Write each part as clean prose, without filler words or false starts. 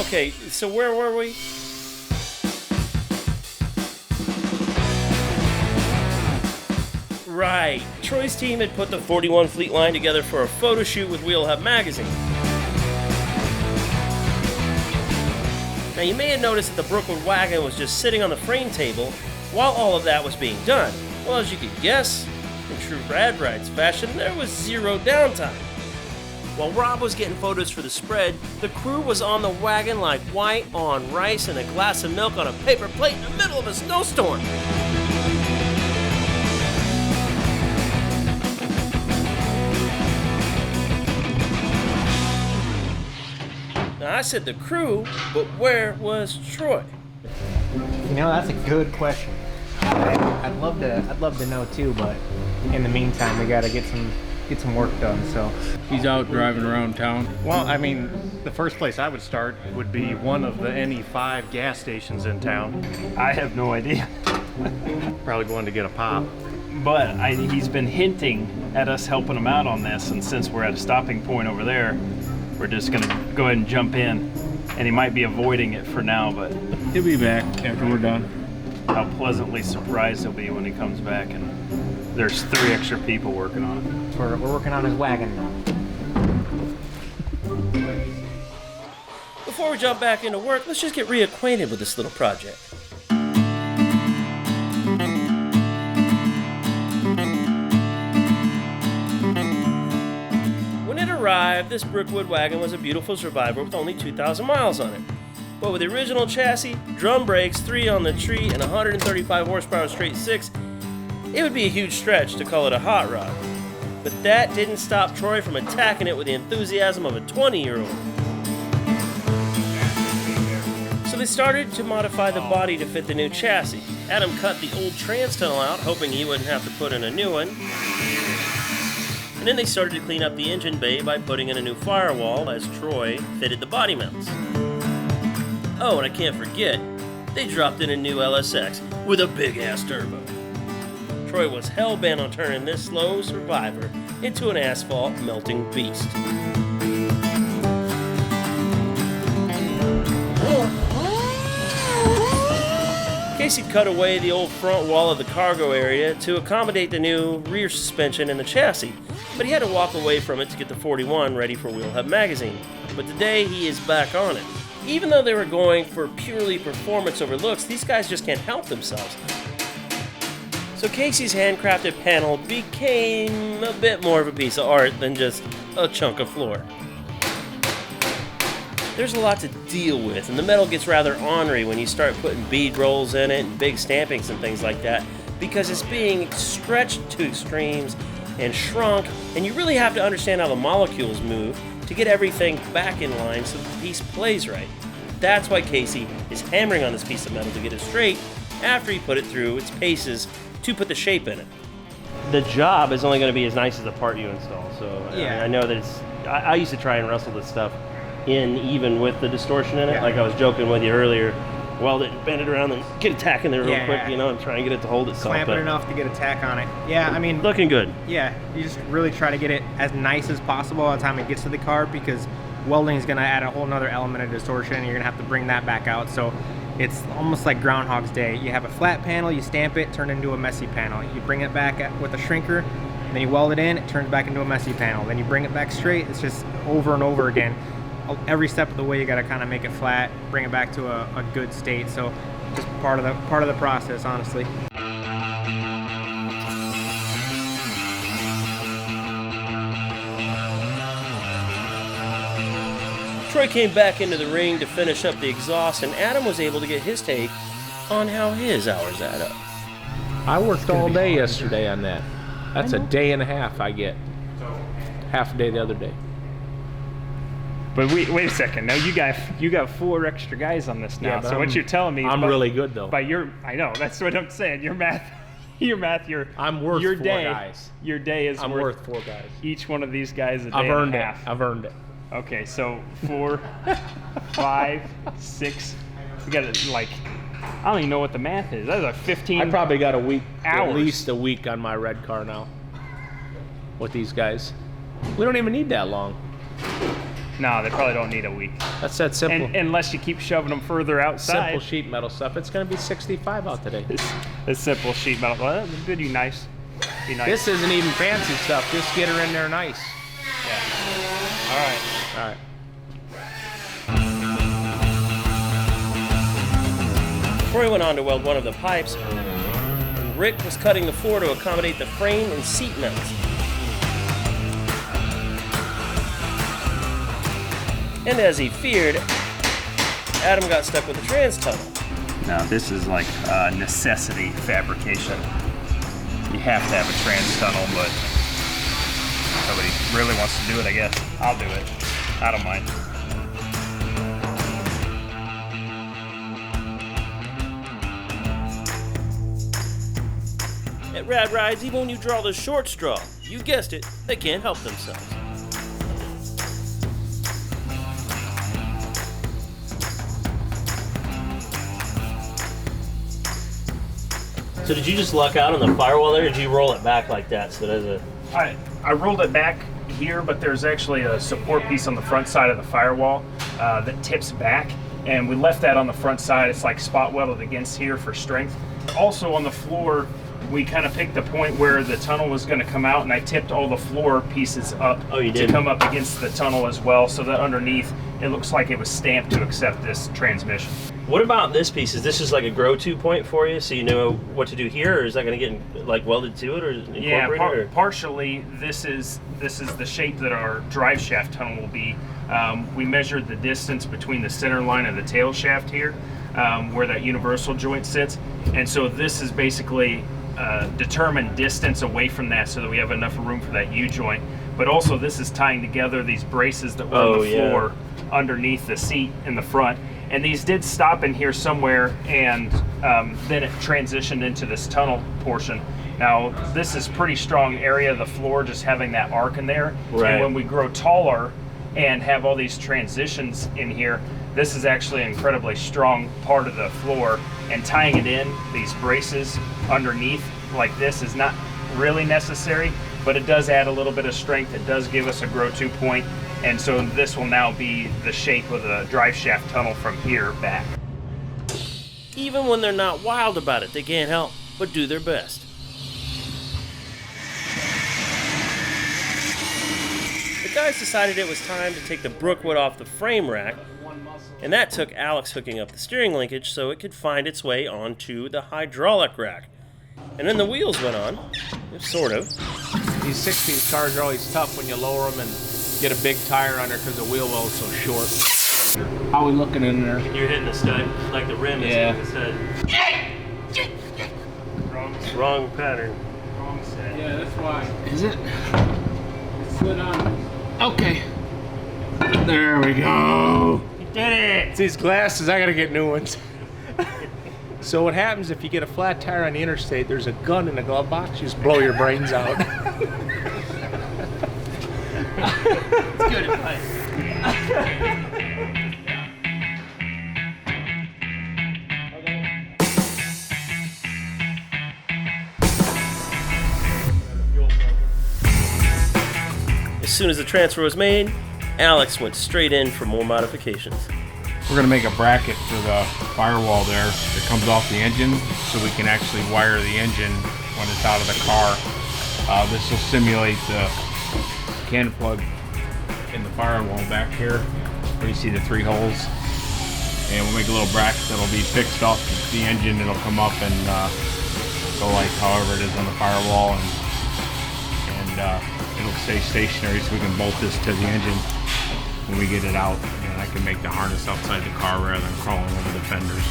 Okay, so where were we? Right, Troy's team had put the 41 Fleet line together for a photo shoot with Wheel Hub magazine. Now you may have noticed that the Brookwood Wagon was just sitting on the frame table while all of that was being done. Well, as you could guess, in true Rad Rides fashion, there was zero downtime. While Rob was getting photos for the spread, the crew was on the wagon like white on rice and a glass of milk on a paper plate in the middle of a snowstorm. Now I said the crew, but where was Troy? You know, that's a good question. I'd love to know too, but in the meantime, we gotta get some work done. So He's out driving around town. Well, I mean, the first place I would start would be one of the any 5 gas stations in town. I have no idea. Probably going to get a pop. But he's been hinting at us helping him out on this, and since we're at a stopping point over there, we're just gonna go ahead and jump in. And he might be avoiding it for now, but He'll be back after we're done. how pleasantly surprised he'll be when he comes back and there's 3 extra people working on it. we're working on his wagon now. Before we jump back into work, let's just get reacquainted with this little project. When it arrived, this Brookwood Wagon was a beautiful survivor with only 2,000 miles on it. But with the original chassis, drum brakes, 3 on the tree, and 135 horsepower straight 6, it would be a huge stretch to call it a hot rod. But that didn't stop Troy from attacking it with the enthusiasm of a 20-year-old. So they started to modify the body to fit the new chassis. Adam cut the old trans tunnel out, hoping he wouldn't have to put in a new one. And then they started to clean up the engine bay by putting in a new firewall as Troy fitted the body mounts. Oh, and I can't forget, they dropped in a new LSX with a big-ass turbo. Troy was hell-bent on turning this slow survivor into an asphalt melting beast. Casey cut away the old front wall of the cargo area to accommodate the new rear suspension in the chassis, but he had to walk away from it to get the 41 ready for Wheel Hub magazine. But today he is back on it. Even though they were going for purely performance over looks, these guys just can't help themselves. So Casey's handcrafted panel became a bit more of a piece of art than just a chunk of floor. There's a lot to deal with, and the metal gets rather ornery when you start putting bead rolls in it and big stampings and things like that, because it's being stretched to extremes and shrunk, and you really have to understand how the molecules move to get everything back in line so the piece plays right. That's why Casey is hammering on this piece of metal to get it straight after he put it through its paces to put the shape in it. The job is only going to be as nice as the part you install, so Yeah. I know that it's... I used to try and wrestle this stuff in even with the distortion in it. Yeah. Like I was joking with you earlier, weld it, bend it around, and get a tack in there real quick, you know, and try and get it to hold itself. Clamp it enough to get a tack on it. Yeah, I mean, Looking good. yeah, you just really try to get it as nice as possible by the time it gets to the car, because welding is going to add a whole nother element of distortion, and you're going to have to bring that back out. So it's almost like Groundhog's Day. You have a flat panel, you stamp it, turn it into a messy panel. You bring it back with a shrinker, and then you weld it in, it turns back into a messy panel. Then you bring it back straight. It's just over and over again. Every step of the way, you got to kind of make it flat, bring it back to a good state. So just part of the process, honestly. Troy came back into the ring to finish up the exhaust, and Adam was able to get his take on how his hours add up. I worked all day yesterday on that. That's a day and a half I get. Half a day the other day. But wait a second. Now you got 4 extra guys on this now. Yeah, but so what you're telling me? I'm really good though. I know that's what I'm saying. Your math. I'm worth your 4 day, guys. Your day is I'm worth 4 guys. each one of these guys a day I've and earned a it. half. I've earned it. Okay, so 4, 5, 6. We got like, I don't even know what the math is. That's like 15. I probably got a week, hours. at least a week on my red car now. With these guys, we don't even need that long. No, they probably don't need a week. That's that simple. Unless you keep shoving them further outside. Simple sheet metal stuff. It's going to be 65 out today. It's simple sheet metal. Well, that'd be nice. Be nice. This isn't even fancy stuff. Just get her in there nice. Yeah. All right. All right. Troy went on to weld one of the pipes, and Rick was cutting the floor to accommodate the frame and seat mounts. And as he feared, Adam got stuck with the trans tunnel. Now this is like a necessity fabrication. You have to have a trans tunnel, but nobody really wants to do it, I guess. I'll do it. I don't mind. At Rad Rides, even when you draw the short straw, you guessed it, they can't help themselves. So did you just luck out on the firewall there, or did you roll it back like that so there's a... I rolled it back here, but there's actually a support piece on the front side of the firewall that tips back, and we left that on the front side. It's like spot welded against here for strength. Also on the floor, we kind of picked the point where the tunnel was going to come out, and I tipped all the floor pieces up to come up against the tunnel as well, so that underneath it looks like it was stamped to accept this transmission. What about this piece? Is this just like a grow-to point for you, so you know what to do here, or is that going to get like welded to it or incorporated? Yeah, partially. This is the shape that our drive shaft tunnel will be. We measured the distance between the center line and the tail shaft here, where that universal joint sits, and so this is basically determined distance away from that, so that we have enough room for that U joint. But also, this is tying together these braces that were on the floor underneath the seat in the front. And these did stop in here somewhere, and then it transitioned into this tunnel portion. Now, this is pretty strong area of the floor, just having that arc in there. Right. And when we grow taller and have all these transitions in here, this is actually an incredibly strong part of the floor. And tying it in, these braces underneath like this is not really necessary, but it does add a little bit of strength. It does give us a grow-to point. And so this will now be the shape of the drive shaft tunnel from here back. Even when they're not wild about it, they can't help but do their best. The guys decided it was time to take the Brookwood off the frame rack, and that took Alex hooking up the steering linkage so it could find its way onto the hydraulic rack. And then the wheels went on, sort of. These 16 cars are always tough when you lower them and get a big tire under because the wheel well is so short. How are we looking in there? You're hitting the stud, like the rim is hitting the stud. Wrong pattern. Wrong set. Yeah, that's why. Is it? Slid on. Okay. There we go. You did it! It's these glasses, I gotta get new ones. So what happens if you get a flat tire on the interstate, there's a gun in the glove box, you just blow your brains out. It's good advice. As soon as the transfer was made, Alex went straight in for more modifications. We're gonna make a bracket for the firewall there that comes off the engine, so we can actually wire the engine when it's out of the car. This will simulate the can plug in the firewall back here, where you see the 3 holes. And we'll make a little bracket that'll be fixed off the engine. It'll come up and go like however it is on the firewall, and it'll stay stationary, so we can bolt this to the engine when we get it out. And I can make the harness outside the car rather than crawling over the fenders.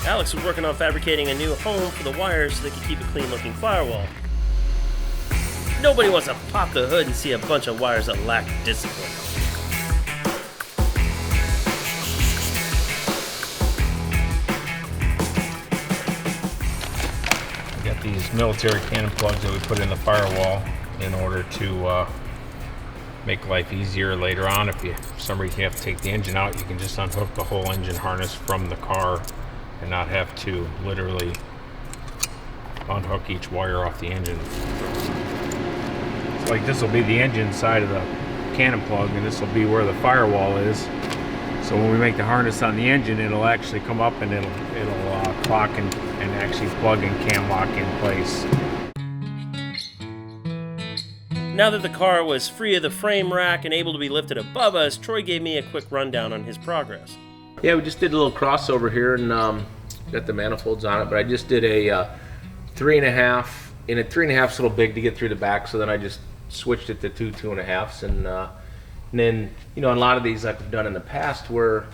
Alex was working on fabricating a new home for the wires so they could keep a clean looking firewall. Nobody wants to pop the hood and see a bunch of wires that lack discipline. We got these military cannon plugs that we put in the firewall in order to make life easier later on. If for some reason you have to take the engine out, you can just unhook the whole engine harness from the car and not have to literally unhook each wire off the engine. It's like this will be the engine side of the cannon plug, and this will be where the firewall is. So when we make the harness on the engine, it'll actually come up and it'll clock and actually plug and cam lock in place. Now that the car was free of the frame rack and able to be lifted above us, Troy gave me a quick rundown on his progress. Yeah, we just did a little crossover here and got the manifolds on it, but I just did a 3.5, and a 3.5's a little big to get through the back, so then I just switched it to 2.5s, and then, you know, a lot of these like I've done in the past where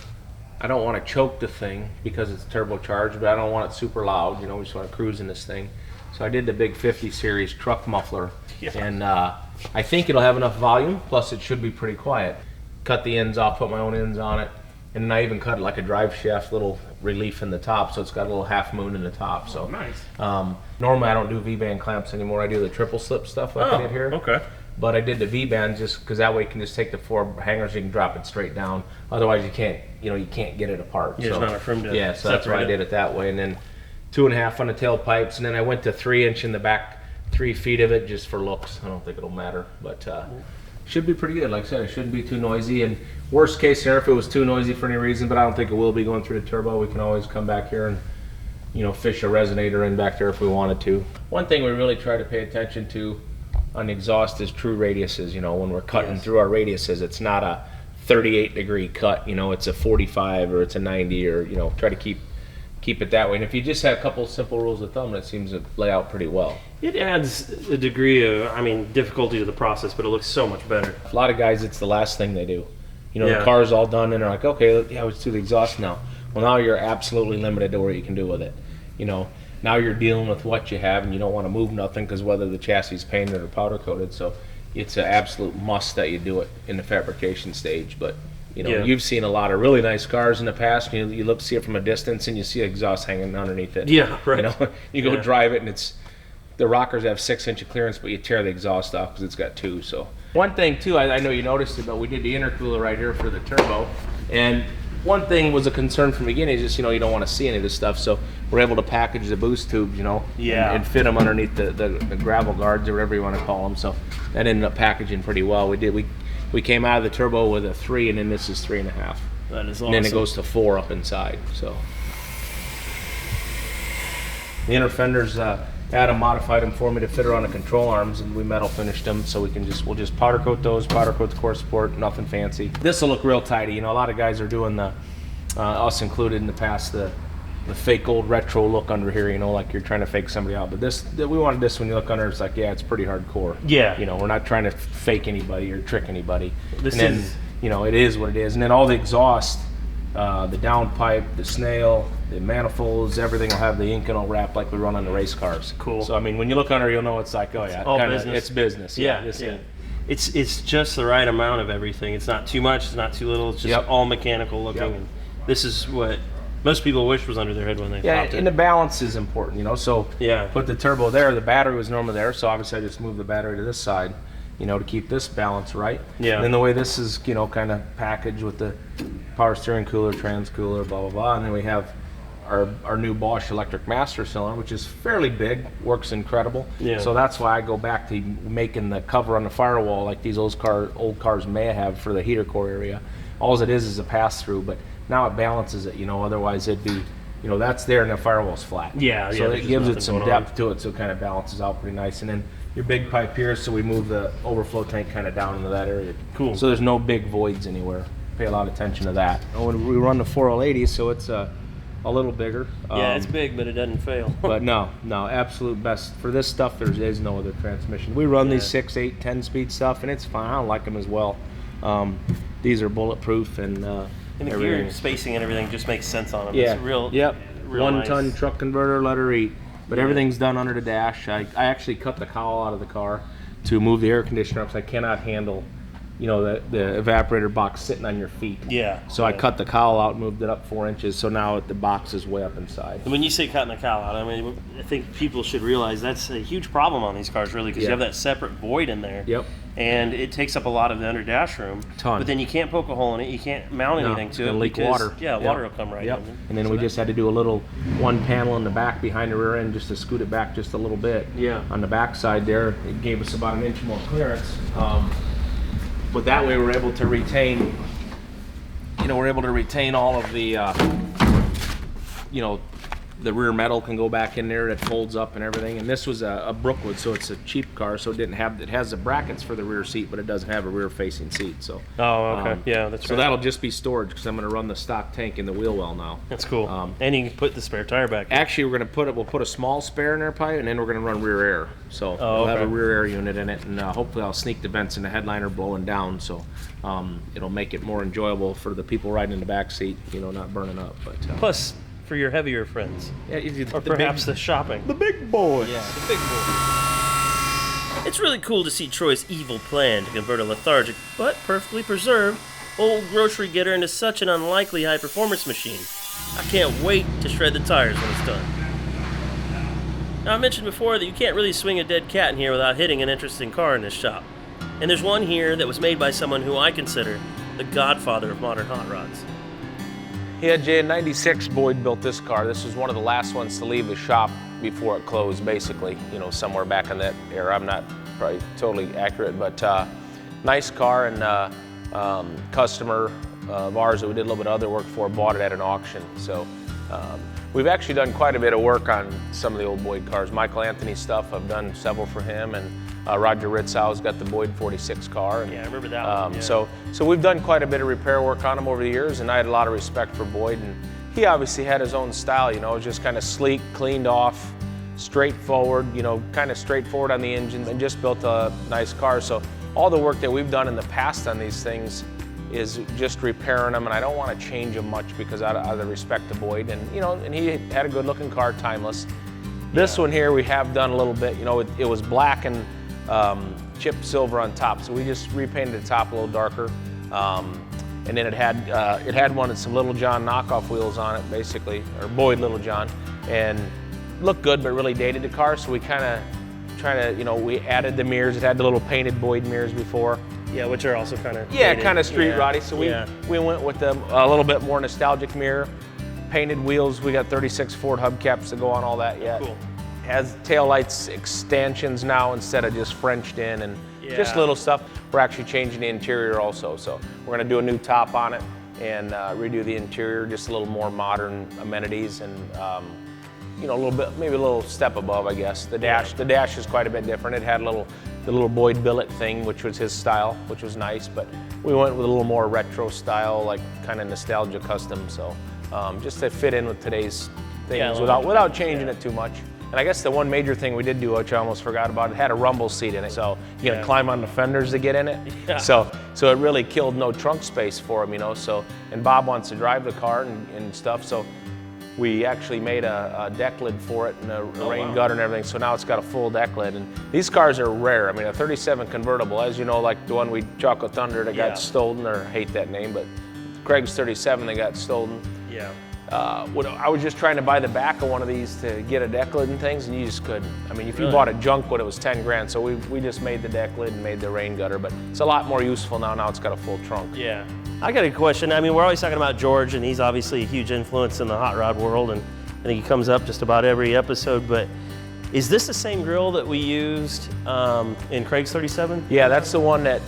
I don't want to choke the thing because it's turbocharged, but I don't want it super loud, you know, we just want to cruise in this thing. So I did the big 50 series truck muffler, and I think it'll have enough volume, plus it should be pretty quiet. Cut the ends off, put my own ends on it, and then I even cut like a drive shaft little relief in the top, so it's got a little half moon in the top. So nice. Normally I don't do V-band clamps anymore. I do the triple slip stuff like I did here. Okay. But I did the V-band just because that way you can just take the 4 hangers, you can drop it straight down. Otherwise you can't, you know, you can't get it apart. Yeah, so, there's not a room to yeah, so that's why I separate it. did it that way. And then 2.5 on the tailpipes, and then I went to 3-inch in the back, 3 feet of it just for looks. I don't think it'll matter, but should be pretty good. Like I said, it shouldn't be too noisy. And worst case scenario, if it was too noisy for any reason, but I don't think it will be going through the turbo, we can always come back here and, you know, fish a resonator in back there if we wanted to. One thing we really try to pay attention to on the exhaust is true radiuses. You know, when we're cutting through our radiuses, it's not a 38-degree cut, you know, it's a 45 or it's a 90, or, you know, try to keep it that way. And if you just have a couple simple rules of thumb, it seems to lay out pretty well. It adds a degree of, I mean, difficulty to the process, but it looks so much better. A lot of guys, it's the last thing they do. You know, Yeah. the car's all done and they're like, okay, yeah, let's do the exhaust now. Well, now you're absolutely limited to what you can do with it. You know, now you're dealing with what you have and you don't want to move nothing because whether the chassis is painted or powder coated, so it's an absolute must that you do it in the fabrication stage. But you know, Yeah. you've seen a lot of really nice cars in the past. You look, see it from a distance, and you see exhaust hanging underneath it. Yeah, right. You know, you go Yeah. drive it, and it's the rockers have 6-inch of clearance, but you tear the exhaust off because it's got 2. So one thing too, I know you noticed it, but we did the intercooler right here for the turbo, and one thing was a concern from the beginning is just, you know, you don't want to see any of this stuff, so we're able to package the boost tubes, you know, Yeah. and fit them underneath the gravel guards or whatever you want to call them. So that ended up packaging pretty well. We came out of the turbo with a 3, and then this is 3.5. That is awesome. And then it goes to 4 up inside. So the inner fenders, Adam modified them for me to fit around the control arms, and we metal finished them, so we'll just powder coat those, powder coat the core support, nothing fancy. This will look real tidy. You know, a lot of guys are doing the, us included in the past, the fake old retro look under here, you know, like you're trying to fake somebody out. But we wanted this, when you look under, it's like, yeah, it's pretty hardcore. Yeah. You know, we're not trying to fake anybody or trick anybody. This and then, is- you know, it is what it is. And then all the exhaust, the downpipe, the snail, the manifolds, everything will have the Inconel wrap like we run on the race cars. Cool. So I mean, when you look under, you'll know it's like, oh yeah, all kinda, business. it's business. Yeah, this yeah. ain't- It's just the right amount of everything. It's not too much, it's not too little. It's just Yep. all mechanical looking. Yep. And this is what most people wish was under their head when they Yeah, popped and the it. balance is important, you know. So Yeah. put the turbo there. The battery was normally there, so obviously I just moved the battery to this side, you know, to keep this balance right. Yeah. And then the way this is, you know, kind of packaged with the power steering cooler, trans cooler, blah blah blah, and then we have our new Bosch electric master cylinder, which is fairly big, works incredible. Yeah. So that's why I go back to making the cover on the Firewall like these old cars may have for the heater core area. All it is a pass through, but now it balances it, you know. Otherwise it'd be, you know, that's there and the Firewall's flat. Yeah, So yeah, it there's gives it nothing some going on. depth to it, so it kind of balances out pretty nice. And then your big pipe here, so we move the overflow tank kind of down into that area. Cool. So there's no big voids anywhere. Pay a lot of attention to that. When we run the 4L80, so it's a little bigger. Yeah, it's big, but it doesn't fail. But no, absolute best. For this stuff, there is no other transmission. We run these Yeah. 6, 8, 10 speed stuff, and it's fine. I don't like them as well. These are bulletproof and And the everything. gear spacing and everything just makes sense on them. Yeah. It's real. Yep. real 1 nice. ton truck converter, letter E. But everything's done under the dash. I actually cut the cowl out of the car to move the air conditioner up, so I cannot handle, you know, the evaporator box sitting on your feet. Yeah. So I cut the cowl out and moved it up 4 inches, so now the box is way up inside. And when you say cutting the cowl out, I mean, I think people should realize that's a huge problem on these cars, really, because you Yeah. have that separate void in there. Yep. And it takes up a lot of the under dash room. Ton. But then you can't poke a hole in it. You can't mount No, anything it's to it. gonna leak because, water. Yeah, Yep. water will come right Yep. in. And then we just had to do a little one panel in the back behind the rear end just to scoot it back just a little bit. Yeah. On the back side there, it gave us about 1 inch more clearance. but that way we're able to retain, we're able to retain all of the, the rear metal can go back in there. It folds up and everything. And this was a Brookwood, so it's a cheap car. So it has the brackets for the rear seat, but it doesn't have a rear-facing seat. So. Oh, okay. Yeah, that's right. So that'll just be storage because I'm going to run the stock tank in the wheel well now. That's cool. And you can put the spare tire back. Actually, we'll put a small spare in there, probably, and then we're going to run rear air. So we'll have a rear air unit in it, and hopefully I'll sneak the vents in the headliner blowing down. So it'll make it more enjoyable for the people riding in the back seat, not burning up. But plus, for your heavier friends. Yeah, or perhaps the shopping. The big boys. Yeah, the big boys. It's really cool to see Troy's evil plan to convert a lethargic, but perfectly preserved, old grocery getter into such an unlikely high-performance machine. I can't wait to shred the tires when it's done. Now, I mentioned before that you can't really swing a dead cat in here without hitting an interesting car in this shop. And there's one here that was made by someone who I consider the godfather of modern hot rods. Yeah, Jay, in '96, Boyd built this car. This was one of the last ones to leave the shop before it closed, basically, somewhere back in that era. I'm not probably totally accurate, but nice car, and customer of ours that we did a little bit of other work for bought it at an auction. So we've actually done quite a bit of work on some of the old Boyd cars. Michael Anthony stuff, I've done several for him, and Roger Ritzau's got the Boyd 46 car. And, yeah, I remember that one. Yeah. So we've done quite a bit of repair work on him over the years, and I had a lot of respect for Boyd. And he obviously had his own style, just kind of sleek, cleaned off, straightforward, kind of straightforward on the engine, and just built a nice car. So all the work that we've done in the past on these things is just repairing them, and I don't want to change them much because out of the respect to Boyd. And and he had a good-looking car, timeless. This one here we have done a little bit. It was black and chipped silver on top, so we just repainted the top a little darker, and then it had one with some Little John knockoff wheels on it, basically, or Boyd Little John, and looked good but really dated the car. So we kind of we added the mirrors. It had the little painted Boyd mirrors before. Yeah, which are also kind of kind of street roddy. So we went with a little bit more nostalgic mirror, painted wheels. We got 36 Ford hubcaps to go on all that yet. Cool. Has taillights extensions now instead of just Frenched in, and just little stuff. We're actually changing the interior also, so we're going to do a new top on it and redo the interior, just a little more modern amenities, and a little bit, maybe a little step above, I guess. The dash is quite a bit different. It had the little Boyd billet thing, which was his style, which was nice, but we went with a little more retro style, like kind of nostalgia custom, so just to fit in with today's things without changing it too much. And I guess the one major thing we did do, which I almost forgot about, it had a rumble seat in it. So you got to climb on the fenders to get in it. Yeah. So it really killed no trunk space for him, So, and Bob wants to drive the car and stuff. So we actually made a deck lid for it and a rain gutter and everything. So now it's got a full deck lid. And these cars are rare. I mean, a 37 convertible, as you know, like the one Chocolate Thunder that got stolen, or I hate that name, but Craig's 37 that got stolen. Yeah. I was just trying to buy the back of one of these to get a deck lid and things, and you just couldn't. I mean, if you bought a junk one, it was 10 grand. So we just made the deck lid and made the rain gutter, but it's a lot more useful now. Now it's got a full trunk. Yeah. I got a question. I mean, we're always talking about George, and he's obviously a huge influence in the hot rod world, and I think he comes up just about every episode, but is this the same grill that we used in Craig's 37? Yeah, that's the one that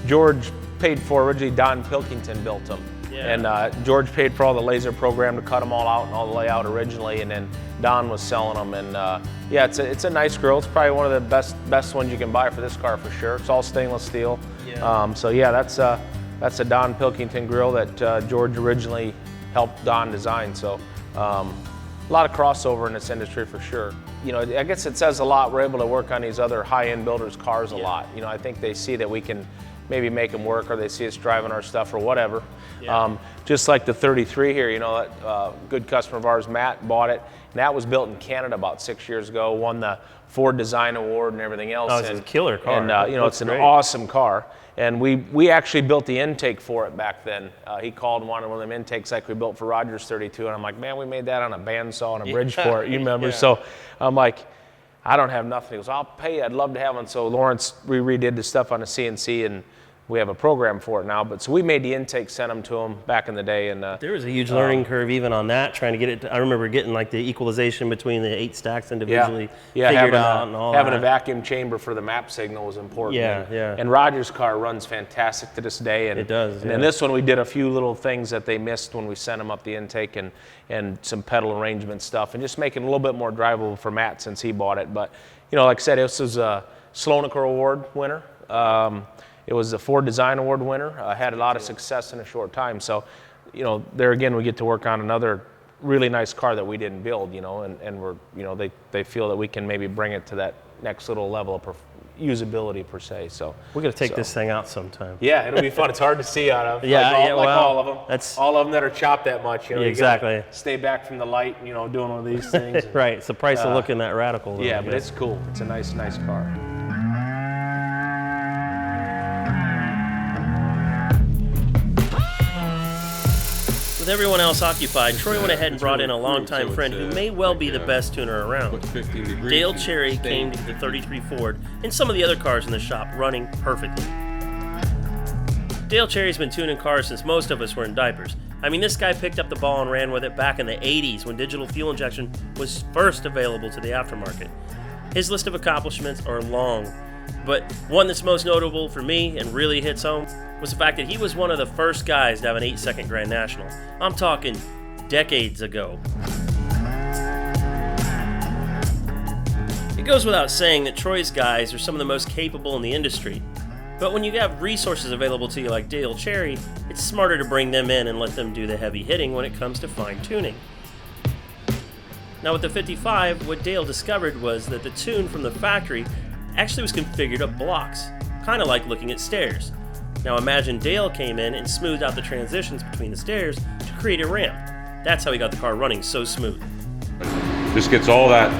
George paid for. Originally, Don Pilkington built them. Yeah. And George paid for all the laser program to cut them all out and all the layout originally, and then Don was selling them. And it's a nice grill. It's probably one of the best ones you can buy for this car for sure. It's all stainless steel. Yeah. That's a Don Pilkington grill that George originally helped Don design. So a lot of crossover in this industry for sure. I guess it says a lot. We're able to work on these other high-end builders' cars a lot. I think they see that we can maybe make them work, or they see us driving our stuff or whatever. Yeah. Just like the 33 here, that good customer of ours, Matt, bought it. And that was built in Canada about 6 years ago, won the Ford Design Award and everything else. Oh, it's a killer car. And it's an awesome car. And we actually built the intake for it back then. He called and wanted one of them intakes like we built for Roger's 32. And I'm like, man, we made that on a bandsaw and a Bridgeport, you remember? Yeah. So I'm like, I don't have nothing. He goes, I'll pay you. I'd love to have one. So Lawrence, we redid the stuff on the CNC, and we have a program for it now. But so we made the intake, sent them to them back in the day, and There was a huge learning curve even on that, trying to get it. I remember getting like the equalization between the 8 stacks individually figured out and all having that. a vacuum chamber for the map signal was important. Yeah. And Roger's car runs fantastic to this day. And It does, And yeah. then this one, we did a few little things that they missed when we sent them up the intake, and some pedal arrangement stuff, and just making it a little bit more drivable for Matt since he bought it. But like I said, this was a Sloanecker Award winner. It was a Ford Design Award winner. Had a lot of success in a short time. So, there again, we get to work on another really nice car that we didn't build, and we're, they feel that we can maybe bring it to that next little level of usability per se. So We're gonna take this thing out sometime. yeah, it'll be fun. It's hard to see out of. Well, all of them. that's- all of them that are chopped that much. You gotta exactly. stay back from the light. Doing one of these things. Right. It's the price of looking that radical. Though, Yeah, I but guess. it's cool. It's a nice car. With everyone else occupied, Troy went ahead and brought in a longtime friend who may well be the best tuner around. Dale Cherry came to get the 33 Ford and some of the other cars in the shop running perfectly. Dale Cherry's been tuning cars since most of us were in diapers. I mean, this guy picked up the ball and ran with it back in the 80s when digital fuel injection was first available to the aftermarket. His list of accomplishments are long, but one that's most notable for me and really hits home was the fact that he was one of the first guys to have an 8-second Grand National. I'm talking decades ago. It goes without saying that Troy's guys are some of the most capable in the industry, but when you have resources available to you like Dale Cherry, it's smarter to bring them in and let them do the heavy hitting when it comes to fine tuning. Now with the 55, what Dale discovered was that the tune from the factory actually was configured up blocks, kind of like looking at stairs. Now imagine Dale came in and smoothed out the transitions between the stairs to create a ramp. That's how he got the car running so smooth. Just gets all that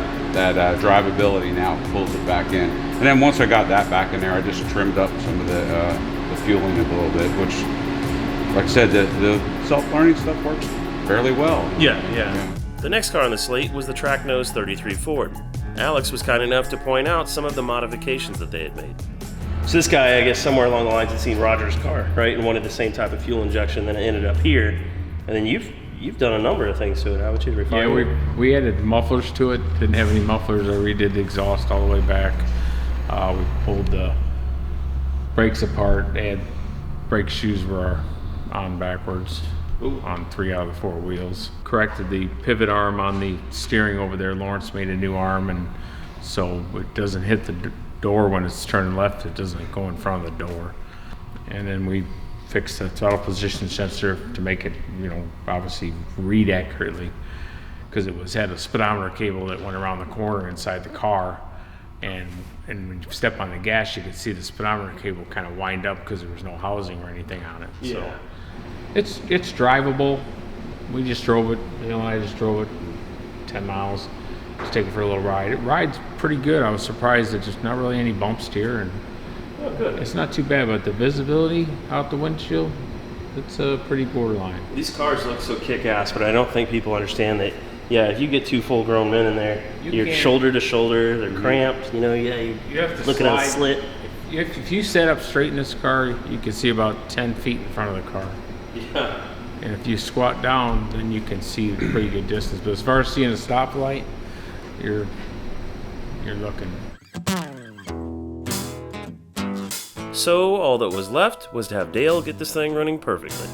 drivability now, pulls it back in. And then once I got that back in there, I just trimmed up some of the fueling a little bit, which, like I said, the self-learning stuff works fairly well. Yeah. The next car on the slate was the track nose 33 Ford. Alex was kind enough to point out some of the modifications that they had made. So this guy, I guess somewhere along the lines had seen Roger's car, right, and wanted the same type of fuel injection, then it ended up here. And then you've done a number of things to it. How would you refine it? Yeah, we added mufflers to it. Didn't have any mufflers. I redid the exhaust all the way back. We pulled the brakes apart. Brake shoes were on backwards. On 3 out of the 4 wheels. Corrected the pivot arm on the steering over there. Lawrence made a new arm, and so it doesn't hit the door when it's turning left. It doesn't go in front of the door. And then we fixed the throttle position sensor to make it, obviously read accurately, because it had a speedometer cable that went around the corner inside the car, and when you step on the gas, you could see the speedometer cable kind of wind up because there was no housing or anything on it. Yeah. So it's drivable. We just drove it. I just drove it 10 miles. Just take it for a little ride. It rides pretty good. I was surprised that there's not really any bumps here, and it's not too bad. But the visibility out the windshield, it's pretty borderline. These cars look so kick-ass, but I don't think people understand that. Yeah, if you get 2 full-grown men in there, you're shoulder to shoulder. They're cramped. You're You have to looking at a slide. slit. If you set up straight in this car, you can see about 10 feet in front of the car. Yeah. And if you squat down, then you can see a pretty good distance. But as far as seeing a stoplight, you're looking. So all that was left was to have Dale get this thing running perfectly.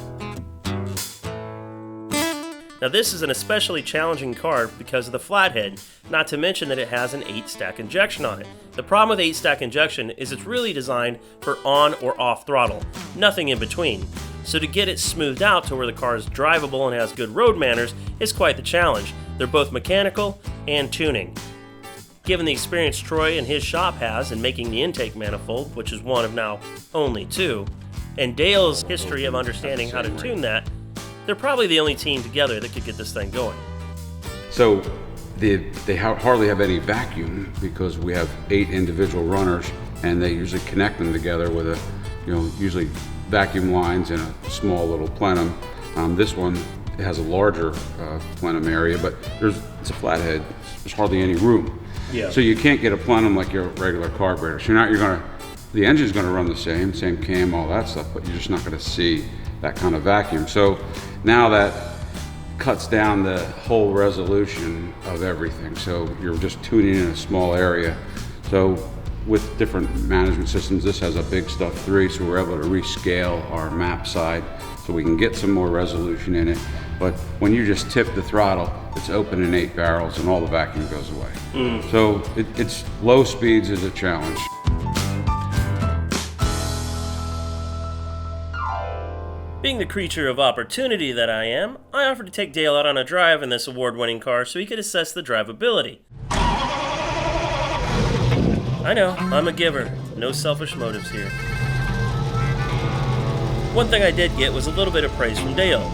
Now this is an especially challenging car because of the flathead, not to mention that it has an 8-stack injection on it. The problem with 8-stack injection is it's really designed for on or off throttle, nothing in between. So to get it smoothed out to where the car is drivable and has good road manners is quite the challenge. They're both mechanical and tuning. Given the experience Troy and his shop has in making the intake manifold, which is one of now only 2, and Dale's history of understanding how to tune that, they're probably the only team together that could get this thing going. So they hardly have any vacuum because we have 8 individual runners, and they usually connect them together with usually vacuum lines in a small little plenum. This one has a larger plenum area, but it's a flathead. There's hardly any room. Yeah. So you can't get a plenum like your regular carburetor. So you're going to the engine's going to run the same cam, all that stuff, but you're just not going to see that kind of vacuum. So now that cuts down the whole resolution of everything. So you're just tuning in a small area. So with different management systems, this has a big stuff 3, so we're able to rescale our map side so we can get some more resolution in it. But when you just tip the throttle, it's open in 8 barrels and all the vacuum goes away. So it's low speeds is a challenge. Being the creature of opportunity that I am, I offered to take Dale out on a drive in this award-winning car so he could assess the drivability. I know, I'm a giver. No selfish motives here. One thing I did get was a little bit of praise from Dale.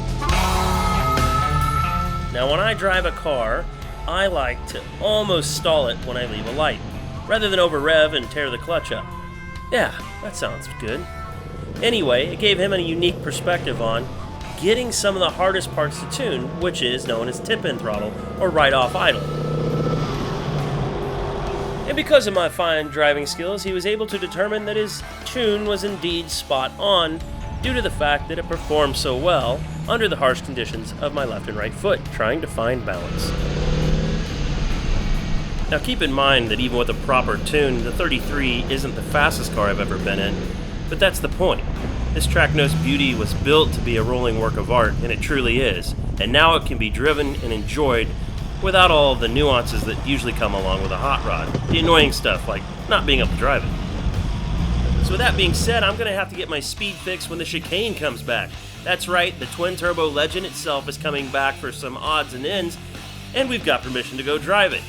Now when I drive a car, I like to almost stall it when I leave a light, rather than over-rev and tear the clutch up. Yeah, that sounds good. Anyway, it gave him a unique perspective on getting some of the hardest parts to tune, which is known as tip-in throttle or right-off idle. And because of my fine driving skills, he was able to determine that his tune was indeed spot on due to the fact that it performed so well under the harsh conditions of my left and right foot, trying to find balance. Now keep in mind that even with a proper tune, the 33 isn't the fastest car I've ever been in. But that's the point. This Tracknose beauty was built to be a rolling work of art, and it truly is. And now it can be driven and enjoyed without all of the nuances that usually come along with a hot rod. The annoying stuff like not being able to drive it. So with that being said, I'm going to have to get my speed fix when the chicane comes back. That's right, the twin-turbo legend itself is coming back for some odds and ends, and we've got permission to go drive it.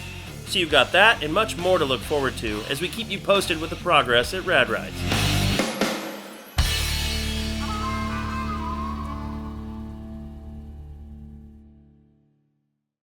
So you've got that and much more to look forward to as we keep you posted with the progress at Rad Rides.